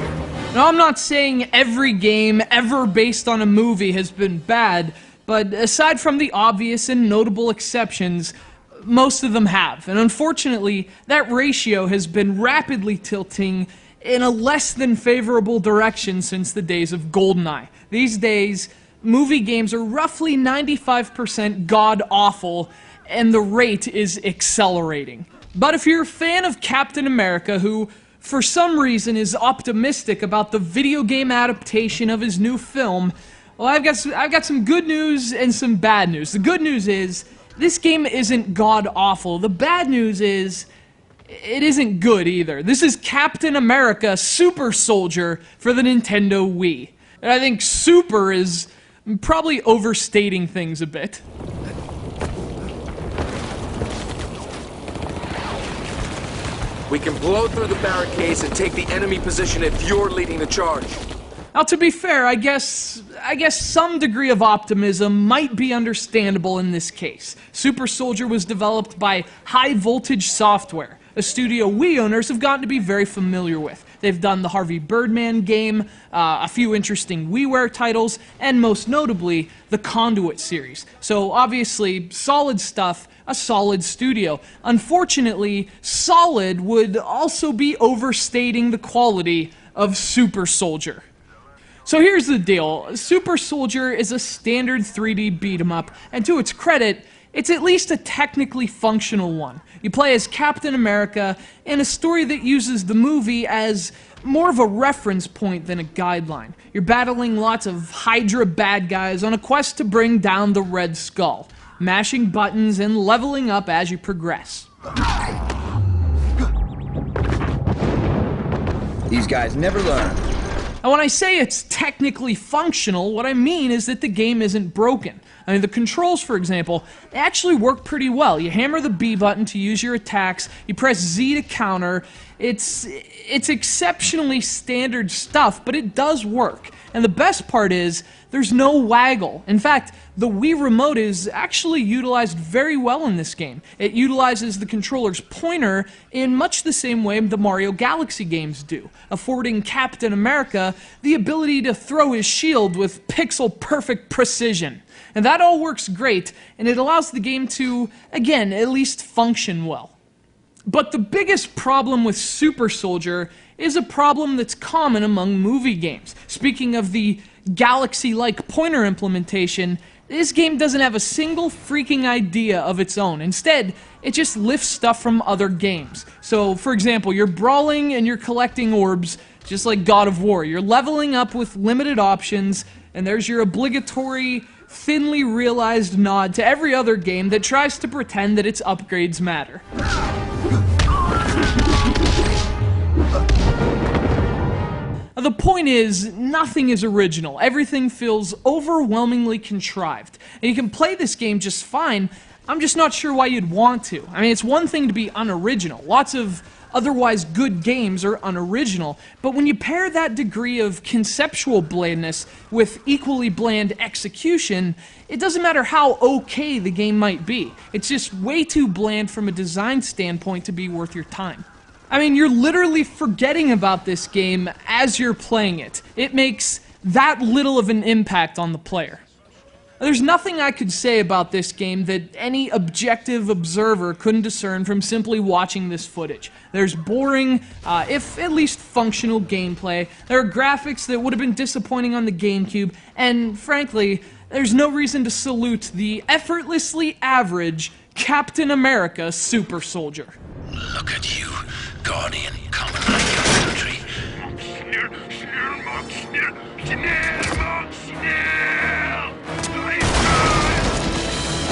here. Now, I'm not saying every game ever based on a movie has been bad, but aside from the obvious and notable exceptions, most of them have. And unfortunately, that ratio has been rapidly tilting in a less than favorable direction since the days of GoldenEye. These days, movie games are roughly 95% god-awful, and the rate is accelerating. But if you're a fan of Captain America, who for some reason is optimistic about the video game adaptation of his new film, well, I've got some good news and some bad news. The good news is, this game isn't god-awful. The bad news is, it isn't good either. This is Captain America Super Soldier for the Nintendo Wii. And I think super is probably overstating things a bit. We can blow through the barricades and take the enemy position if you're leading the charge. Now, to be fair, I guess some degree of optimism might be understandable in this case. Super Soldier was developed by High Voltage Software, a studio Wii owners have gotten to be very familiar with. They've done the Harvey Birdman game, a few interesting WiiWare titles, and most notably, the Conduit series. So obviously, solid stuff, a solid studio. Unfortunately, solid would also be overstating the quality of Super Soldier. So here's the deal. Super Soldier is a standard 3D beat-em-up, and to its credit, it's at least a technically functional one. You play as Captain America in a story that uses the movie as more of a reference point than a guideline. You're battling lots of Hydra bad guys on a quest to bring down the Red Skull, mashing buttons and leveling up as you progress. These guys never learn. Now, when I say it's technically functional, what I mean is that the game isn't broken. I mean, the controls, for example, they actually work pretty well. You hammer the B button to use your attacks, you press Z to counter. It's exceptionally standard stuff, but it does work. And the best part is, there's no waggle. In fact, the Wii Remote is actually utilized very well in this game. It utilizes the controller's pointer in much the same way the Mario Galaxy games do, affording Captain America the ability to throw his shield with pixel-perfect precision. And that all works great, and it allows the game to, again, at least function well. But the biggest problem with Super Soldier is a problem that's common among movie games. Speaking of the Galaxy-like pointer implementation, this game doesn't have a single freaking idea of its own. Instead, it just lifts stuff from other games. So, for example, you're brawling and you're collecting orbs, just like God of War. You're leveling up with limited options, and there's your obligatory, thinly realized nod to every other game that tries to pretend that its upgrades matter. The point is, nothing is original. Everything feels overwhelmingly contrived. And you can play this game just fine, I'm just not sure why you'd want to. I mean, it's one thing to be unoriginal. Lots of otherwise good games are unoriginal, but when you pair that degree of conceptual blandness with equally bland execution, it doesn't matter how okay the game might be. It's just way too bland from a design standpoint to be worth your time. I mean, you're literally forgetting about this game as you're playing it. It makes that little of an impact on the player. There's nothing I could say about this game that any objective observer couldn't discern from simply watching this footage. There's boring, if at least functional gameplay, there are graphics that would have been disappointing on the GameCube, and frankly, there's no reason to salute the effortlessly average Captain America Super Soldier. Look at you, Guardian, coming like your country.